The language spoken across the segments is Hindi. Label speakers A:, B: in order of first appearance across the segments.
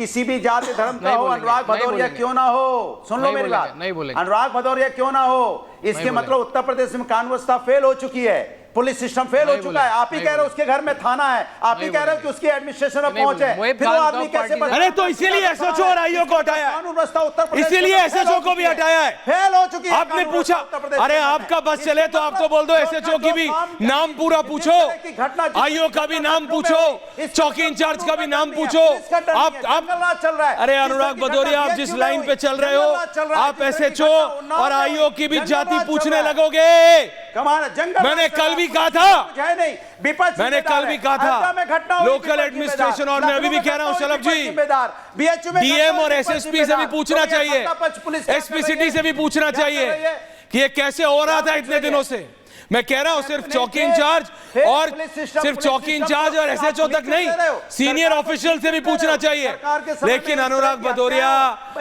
A: किसी भी जाति धर्म का हो, अनुराग भदौरिया क्यों ना हो, सुन लो मेरी बात, अनुराग भदौरिया क्यों ना हो, इसके मतलब उत्तर प्रदेश में कानून व्यवस्था फेल हो चुकी है, पुलिस सिस्टम फेल हो चुका है। आप ही कह रहे हो उसके घर में थाना है, आप ही कह रहे हो कि उसकी एडमिनिस्ट्रेशन में पहुंच है, फिर वो आदमी कैसे?
B: अरे तो इसीलिए एसएचओ और आईओ को हटाया,
A: कानून व्यवस्था उत्तर प्रदेश
B: इसीलिए एसएचओ को भी हटाया है,
A: फेल हो चुकी है।
B: आपने पूछा, अरे आपका बस चले तो आप तो बोल दो एसएचओ की भी नाम पूरा पूछो, आईओ का भी नाम पूछो, चौकी इंचार्ज का भी नाम पूछो। आप
A: चल रहा है।
B: अरे अनुराग भदौरिया, आप जिस लाइन पे चल रहे हो, आप एसएचओ और आईओ की भी जाति पूछने लगोगे। मैंने कल भी कहा था, मैंने कल भी कहा था, लोकल एडमिनिस्ट्रेशन, और मैं अभी भी कह रहा हूं शलभ जी, डीएम और एसएसपी से भी पूछना चाहिए, एसपी सिटी से भी पूछना चाहिए कि ये कैसे हो रहा था इतने दिनों से। मैं कह रहा हूं सिर्फ चौकी इंचार्ज और सिर्फ चौकी इंचार्ज और एसएचओ तक नहीं, सीनियर ऑफिशियल से भी पूछना चाहिए। लेकिन अनुराग भदौरिया,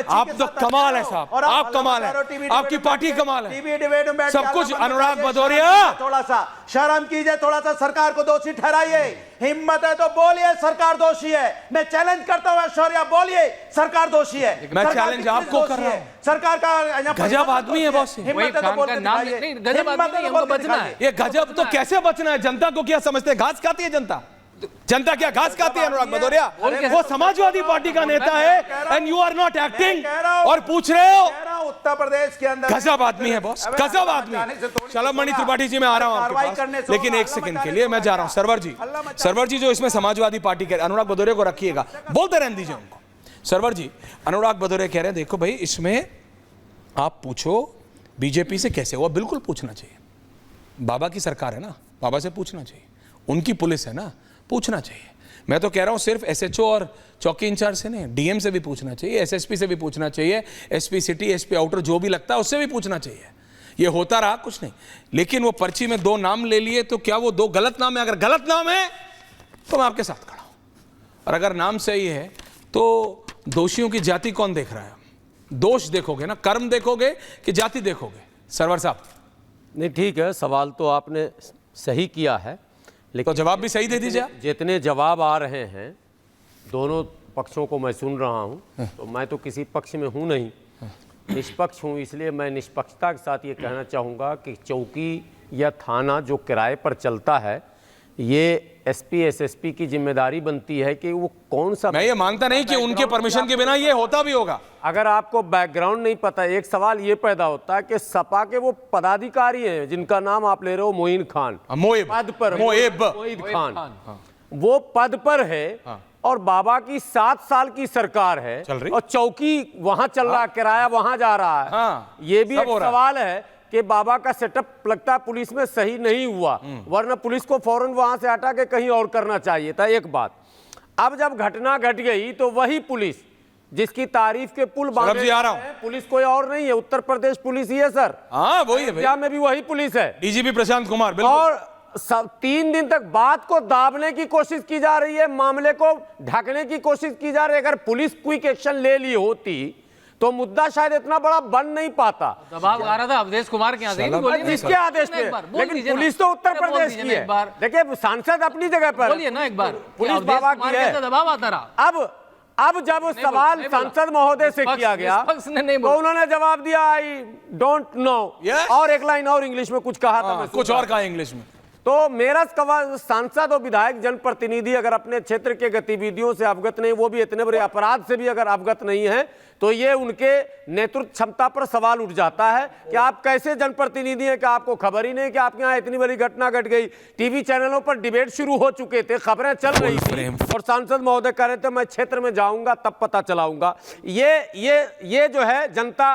B: आप तो कमाल है साहब, आप कमाल है, आपकी पार्टी कमाल है, सब कुछ। अनुराग भदौरिया,
A: थोड़ा सा शर्म कीजिए, थोड़ा सा सरकार को दोषी ठहराइए, हिम्मत है तो बोलिए सरकार दोषी है। मैं चैलेंज करता हूं ऐश्वर्या, बोलिए सरकार दोषी है।
B: मैं चैलेंज आपको कर रहा हूं,
A: सरकार का
B: गजब आदमी है बॉस,
A: हिम्मत है तो बोल के दिखाइए। गजब आदमी हमको बचना है।
B: ये गजब तो कैसे बचना है? जनता को क्या समझते, घास खाती है जनता? जनता क्या घास खाती है? अनुराग भदौरिया वो समाजवादी पार्टी का नेता है and you are not acting और पूछ रहे हो।
A: उत्तर प्रदेश के अंदर
B: गजब आदमी है बॉस, गजब आदमी। शलभ मणि त्रिपाठी जी, मैं आ रहा हूं आपके पास, लेकिन एक सेकंड के लिए मैं जा रहा हूं। सरवर जी जो इसमें समाजवादी पार्टी के अनुराग भदौरिया को रखिएगा, बोलते रहने दीजिए उनको। सरवर जी, अनुराग भदौरिया कह रहे हैं देखो भाई, इसमें आप पूछो बीजेपी से कैसे हुआ, बिल्कुल पूछना चाहिए। बाबा की सरकार है ना, बाबा से पूछना चाहिए, उनकी पुलिस है ना, पूछना चाहिए। मैं तो कह रहा हूं सिर्फ एसएचओ और चौकी इंचार्ज से नहीं, डीएम से भी पूछना चाहिए, एसएसपी से भी पूछना चाहिए, एसपी सिटी, एसपी आउटर, जो भी लगता है उससे भी पूछना चाहिए। ये होता रहा कुछ नहीं, लेकिन वो पर्ची में 2 नाम ले लिए तो क्या वो 2 गलत नाम है? अगर गलत नाम है तो मैं आपके साथ खड़ा हूं, और अगर नाम सही है तो दोषियों की जाति कौन देख रहा है? दोष देखोगे ना, कर्म देखोगे कि जाति देखोगे? सरवर साहब
C: नहीं, ठीक है, सवाल तो आपने सही किया है, लेकिन
B: तो जवाब भी सही दे दीजिए।
C: जितने जवाब आ रहे हैं दोनों पक्षों को मैं सुन रहा हूं, तो मैं तो किसी पक्ष में हूं नहीं, निष्पक्ष हूं, इसलिए मैं निष्पक्षता के साथ ये कहना चाहूँगा कि चौकी या थाना जो किराए पर चलता है, ये एसपी एसएसपी की जिम्मेदारी बनती है कि वो कौन सा।
B: मैं ये मानता नहीं कि उनके परमिशन के बिना ये होता भी होगा।
C: अगर आपको बैकग्राउंड नहीं पता, एक सवाल ये पैदा होता है कि सपा के वो पदाधिकारी हैं जिनका नाम आप ले रहे हो, मोइन खान, पद पर, मोहिब खान, वो पद पर है और बाबा की 7 साल की सरकार है और चौकी वहां चल रहा है, किराया वहां जा रहा है। ये भी एक सवाल है कि बाबा का सेटअप लगता है पुलिस में सही नहीं हुआ, वरना पुलिस को फौरन वहां से हटा के कहीं और करना चाहिए था। एक बात, अब जब घटना घट गई तो वही पुलिस जिसकी तारीफ के पुल बांधे हैं, पुलिस कोई और नहीं है, उत्तर प्रदेश पुलिस ही है सर।
B: हाँ वही है,
C: क्या में भी वही पुलिस है,
B: डीजीपी प्रशांत कुमार। बिल्कुल।
C: और 3 दिन तक बात को दाबने की कोशिश की जा रही है, मामले को ढकने की कोशिश की जा रही है। अगर पुलिस क्विक एक्शन ले ली होती तो मुद्दा शायद इतना बड़ा बन नहीं पाता।
D: दबाव आ रहा था अवधेश कुमार के यहाँ,
C: जिसके आदेश पे, लेकिन पुलिस तो उत्तर प्रदेश की है। देखिए सांसद अपनी जगह पर,
D: बोलिए ना एक बार,
C: पुलिस बाबा की है,
D: दबाव आता रहा।
C: अब जब सवाल सांसद महोदय से किया गया तो उन्होंने जवाब दिया आई डोंट नो, और एक लाइन और इंग्लिश में कुछ कहा था,
B: कुछ और कहा इंग्लिश में।
C: तो मेरा सांसद और विधायक जनप्रतिनिधि अगर अपने क्षेत्र के गतिविधियों से अवगत नहीं, वो भी इतने बड़े अपराध से भी अगर अवगत नहीं है, तो ये उनके नेतृत्व क्षमता पर सवाल उठ जाता है कि आप कैसे जनप्रतिनिधि हैं कि आपको खबर ही नहीं कि आपके यहाँ इतनी बड़ी घटना घट गई। टीवी चैनलों पर डिबेट शुरू हो चुके थे, खबरें चल रही थी और सांसद महोदय कह रहे थे मैं क्षेत्र में जाऊंगा तब पता चलाऊंगा। ये जो है जनता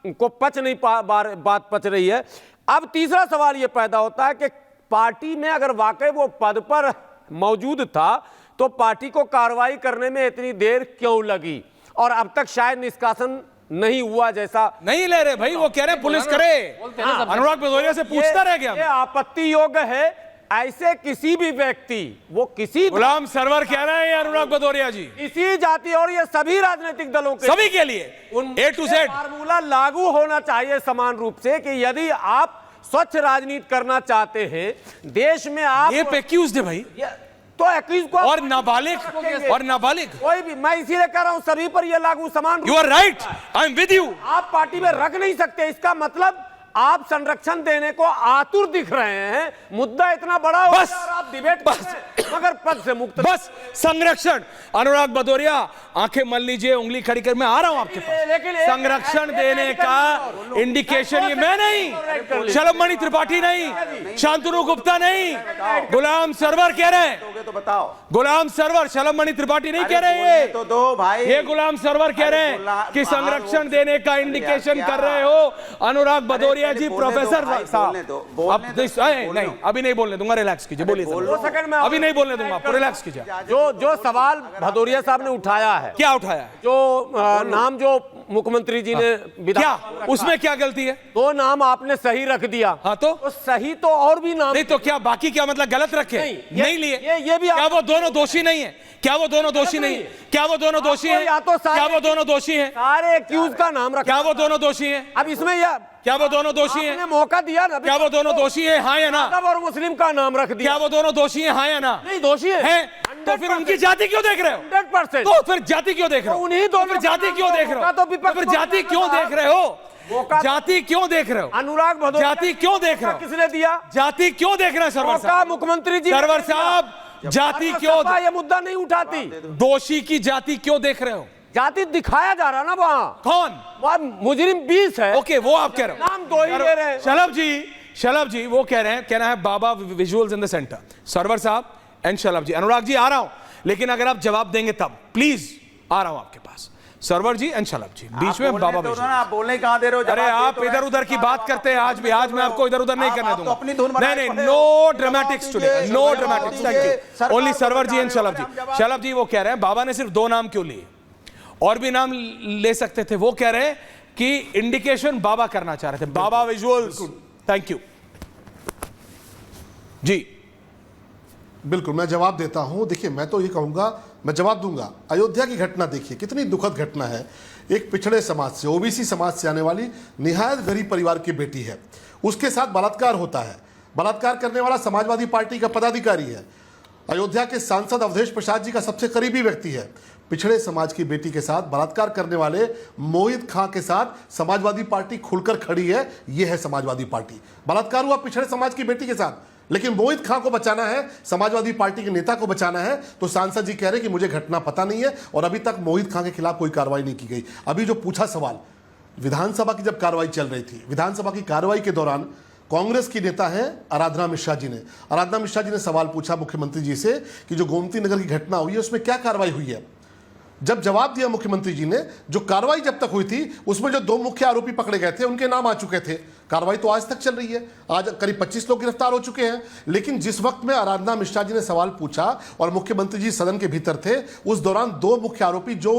C: को पच नहीं बात पच रही है। अब तीसरा सवाल ये पैदा होता है कि पार्टी में अगर वाकई वो पद पर मौजूद था तो पार्टी को कार्रवाई करने में इतनी देर क्यों लगी, और अब तक शायद निष्कासन नहीं हुआ जैसा
B: नहीं ले रहे भाई, वो कह रहे पुलिस करे। अनुराग भदौरिया से पूछता रह गया।
C: ये आपत्ति योग्य है। ऐसे किसी भी व्यक्ति, वो किसी
B: गुलाम सरवर कह रहे हैं अनुराग भदौरिया जी,
C: इसी जाति और ये सभी राजनीतिक दलों के
B: सभी के लिए A to Z
C: फार्मूला लागू होना चाहिए समान रूप से कि यदि आप स्वच्छ राजनीति करना चाहते हैं देश में, आप
B: ये पे एक्यूज्ड है भाई,
C: तो 21 को
B: और नाबालिग
C: कोई भी, मैं इसीलिए कह रहा हूं सभी पर ये लागू समान।
B: You are right, I am with you.
C: आप पार्टी में रख नहीं सकते, इसका मतलब आप संरक्षण देने को आतुर दिख रहे हैं। मुद्दा इतना बड़ा हो
B: बस,
C: गया और आप डिबेट
B: बस,
C: कर रहे हैं, मगर पद से मुक्त।
B: बस संरक्षण, अनुराग भदौरिया आंखें मल लीजिए, उंगली खड़ी कर, मैं आ रहा हूं आपके पास। संरक्षण देने का इंडिकेशन ये मैं नहीं, शलभमणि त्रिपाठी नहीं, शांतनु गुप्ता नहीं, गुलाम सरवर कह रहे हैं।
A: तो बताओ,
B: गुलाम सरवर, शलभमणि त्रिपाठी नहीं कह रहे हैं,
A: तो दो भाई,
B: ये गुलाम सरवर कह रहे हैं कि संरक्षण देने का इंडिकेशन कर रहे हो अनुराग भदौरिया जी। प्रोफेसर साहब नहीं, अभी नहीं बोलने दूंगा, रिलैक्स कीजिए, बोलिए। अभी नहीं बोलने दूंगा, आपको रिलैक्स कीजिए।
C: जो सवाल भदौरिया साहब ने उठाया है,
B: क्या उठाया है?
C: जो नाम जो मुख्यमंत्री जी ने
B: क्या उसमें क्या गलती है?
C: दो नाम आपने सही रख दिया।
B: हाँ तो
C: सही तो और भी नाम
B: नहीं, तो क्या बाकी क्या मतलब गलत रखे? नहीं लिए,
C: ये भी
B: क्या वो दोनों दोषी नहीं है? क्या वो दोनों दोषी नहीं है? क्या वो दोनों दोषी हैं? क्या वो दोनों दोषी हैं?
C: सारे एक्यूज का नाम रखा।
B: क्या वो दोनों दोषी हैं?
C: अब इसमें
B: क्या वो दोनों दोषी हैं?
C: आपने मौका दिया ना।
B: क्या वो दोनों दोषी हैं? हाँ या ना?
C: और मुस्लिम का नाम रख दिया।
B: क्या वो दोनों दोषी हैं? हाँ या ना?
C: नहीं, दोषी है।
B: तो फिर उनकी जाति क्यों देख रहे हो?
C: 100%।
B: तो फिर जाति क्यों देख रहे हो?
C: उन्हीं दोनों
B: फिर जाति क्यों देख रहे हो?
C: तो
B: फिर जाति क्यों देख रहे हो? जाति क्यों देख रहे हो?
C: अनुराग भदौरिया
B: जाति क्यों देख रहे हो?
C: किसने दिया?
B: जाति क्यों देख रहे हैं सरवर साहब?
C: मुख्यमंत्री जी,
B: सरवर साहब, जाति क्यों?
C: ये मुद्दा नहीं उठाती।
B: दोषी की जाति क्यों देख रहे हो?
C: जाति दिखाया जा रहा ना वहां।
B: कौन?
C: वहां मुजरिम 20 है।
B: ओके, वो आप कह रहे हो,
C: नाम दो ही ले रहे हैं।
B: शलभ जी वो कह रहे हैं, कहना है बाबा visuals in the centre. Sarwar साहब एंड शलभ जी, अनुराग जी आ रहा हूं, लेकिन अगर आप जवाब देंगे तब प्लीज, आ रहा हूं आपके पास। सरवर जी एंड शलभ जी, बीच में बाबा विजुअल्स।
A: आप बोलने कहां दे रहे हो?
B: अरे आप इधर उधर की बात करते हैं आज भी। आज मैं आपको इधर उधर नहीं करने दूंगा। नहीं, no dramatics today, no dramatics. Thank you. Only Sarwar ji and Shalabh ji. Shalabh ji वो कह रहे हैं बाबा ने सिर्फ 2 नाम क्यों लिए, और भी नाम ले सकते थे। वो कह रहे हैं कि इंडिकेशन बाबा करना चाह रहे थे, बाबा विजुअल्स। थैंक यू जी।
E: बिल्कुल, मैं जवाब देता हूं। देखिए, मैं तो ये कहूंगा, मैं जवाब दूंगा। अयोध्या की घटना देखिए, कितनी दुखद घटना है। एक पिछड़े समाज से, ओबीसी समाज से आने वाली निहायत गरीब परिवार की बेटी है, उसके साथ बलात्कार होता है। बलात्कार करने वाला समाजवादी पार्टी का पदाधिकारी है, अयोध्या के सांसद अवधेश प्रसाद जी का सबसे करीबी व्यक्ति है। पिछड़े समाज की बेटी के साथ बलात्कार करने वाले मोहित खां के साथ समाजवादी पार्टी खुलकर खड़ी है। यह है समाजवादी पार्टी। बलात्कार हुआ पिछड़े समाज की बेटी के साथ, लेकिन मोहित खां को बचाना है, समाजवादी पार्टी के नेता को बचाना है, तो सांसद जी कह रहे कि मुझे घटना पता नहीं है, और अभी तक मोहित खां के खिलाफ कोई कार्रवाई नहीं की गई। अभी जो पूछा सवाल, विधानसभा की जब कार्रवाई चल रही थी, विधानसभा की कार्रवाई के दौरान कांग्रेस की नेता है आराधना मिश्रा जी ने सवाल पूछा मुख्यमंत्री जी से कि जो गोमती नगर की घटना हुई है उसमें क्या कार्रवाई हुई है। जब जवाब दिया मुख्यमंत्री जी ने, जो कार्रवाई जब तक हुई थी उसमें जो 2 मुख्य आरोपी पकड़े गए थे उनके नाम आ चुके थे। कार्रवाई तो आज तक चल रही है, आज करीब 25 लोग गिरफ्तार हो चुके हैं। लेकिन जिस वक्त में आराधना मिश्रा जी ने सवाल पूछा और मुख्यमंत्री जी सदन के भीतर थे, उस दौरान 2 मुख्य आरोपी जो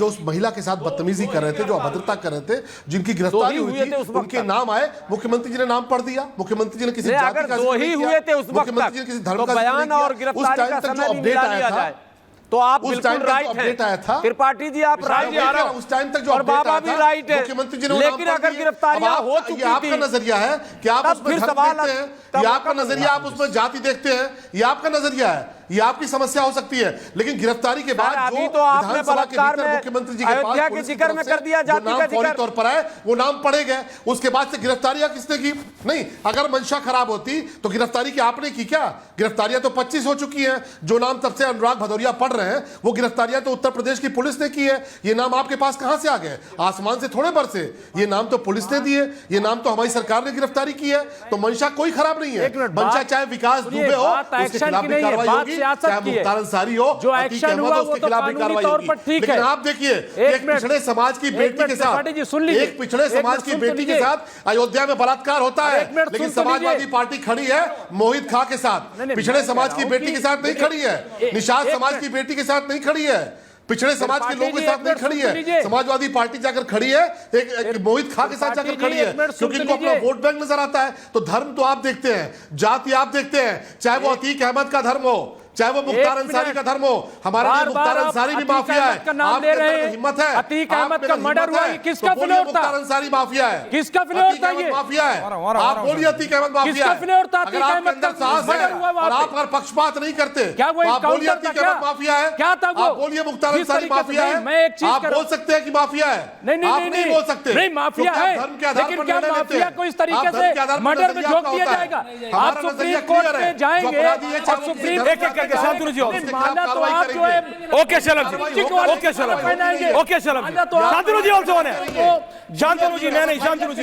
E: उस महिला के साथ बदतमीजी कर रहे थे, जो अभद्रता कर रहे थे, जिनकी गिरफ्तारी हुई थी, उनके नाम आए। मुख्यमंत्री जी ने नाम पढ़ दिया। मुख्यमंत्री जी ने किसी जाति का जिक्र नहीं किया, मुख्यमंत्री जी ने किसी धर्म का जिक्र नहीं किया। उस टाइम तक जो अपडेट आया था,
C: तो आप
E: उस टाइम
C: राइट
E: अपडेट आया था,
C: त्रिपाठी जी आप राइट
E: है। उस टाइम तक जो
C: और बाबा भी राइट है,
E: मुख्यमंत्री जी ने,
C: लेकिन अगर गिरफ्तारियां हो चुकी थी,
E: आपका नजरिया है कि आप उसमें धर्म देखते हैं, ये आपका नजरिया, आप उसमें जाति देखते हैं, ये आपका नजरिया है, ये आपकी समस्या हो सकती है। लेकिन गिरफ्तारी के बाद
C: अभी
E: जो
C: तो आपने
E: विधानसभा के
C: बलात्कार
E: भीतर
C: में
E: मुख्यमंत्री जी के पास
C: अयोध्या के जिक्र में कर दिया, जाति का
E: फौरी
C: जिक्र
E: तौर पर आए, वो नाम पढ़े गए। उसके बाद से गिरफ्तारियां किसने की? नहीं, अगर मंशा खराब होती तो गिरफ्तारी की आपने की क्या? गिरफ्तारियां तो 25 हो चुकी हैं। जो नाम तब से अनुराग भदौरिया पढ़ रहे हैं, वो गिरफ्तारियां तो उत्तर प्रदेश की पुलिस ने की है। ये नाम आपके पास कहां से आ गए? आसमान से थोड़े बरसे। ये नाम तो पुलिस ने दिए, ये नाम तो हमारी सरकार ने गिरफ्तारी की है। तो मंशा कोई खराब नहीं है। मंशा चाहे विकास दुबे हो, उसके खिलाफ भी कार्रवाई होगी, चाहे मुख्तार अंसारी हो,
D: जो एक्शन हुआ वो तो कानूनी तौर पर ठीक है।
E: लेकिन आप देखिए, एक पिछड़े समाज की बेटी के साथ, एक पिछड़े समाज की बेटी के साथ अयोध्या में बलात्कार होता है, लेकिन समाजवादी पार्टी खड़ी है मोहित खां के साथ। पिछड़े समाज की बेटी के साथ नहीं खड़ी है, निषाद समाज की बेटी के साथ नहीं खड़ी है, पिछड़े समाज के लोगों के साथ नहीं खड़ी है। समाजवादी पार्टी जाकर खड़ी है एक मोहित खां के साथ जाकर खड़ी है, क्योंकि इनको अपना वोट बैंक नजर आता है। तो धर्म तो आप देखते हैं, जाति आप देखते हैं, चाहे वो अतीक अहमद का धर्म हो, चाहे वो मुख्तार अंसारी का धर्म हो। हमारे लिए मुख्तार अंसारी भी माफिया है। आपके अंदर हिम्मत है,
D: अतीक अहमद का मर्डर हुआ, किसका फ्लेवर था?
E: मुख्तार अंसारी माफिया है,
D: किसका फ्लेवर था? ये
E: माफिया है। आप बोलिए अतीक अहमद माफिया
D: किसका फ्लेवर था?
E: अगर आपके अंदर साहस है और आप अगर पक्षपात नहीं करते,
D: क्या वो
E: आप बोलिए अतीक अहमद माफिया है।
D: क्या था वो?
E: आप बोलिए मुख्तार अंसारी माफिया है।
D: मैं एक चीज
E: आप बोल सकते हैं कि माफिया है, आप नहीं बोल सकते।
D: नहीं माफिया है, लेकिन क्या माफिया को इस तरीके से मर्डर में झोंक दिया जाएगा? आप सुप्रीम कोर्ट में जाएंगे और सुप्रीम
B: एक एक करके शांतनु जी
D: माला तो आप जो है
B: ओके शलभ जी, ओके शलभ जी, ओके शलभ जी, शांतनु जी ऑल्सो है, शांतनु जी नहीं शांतनु जी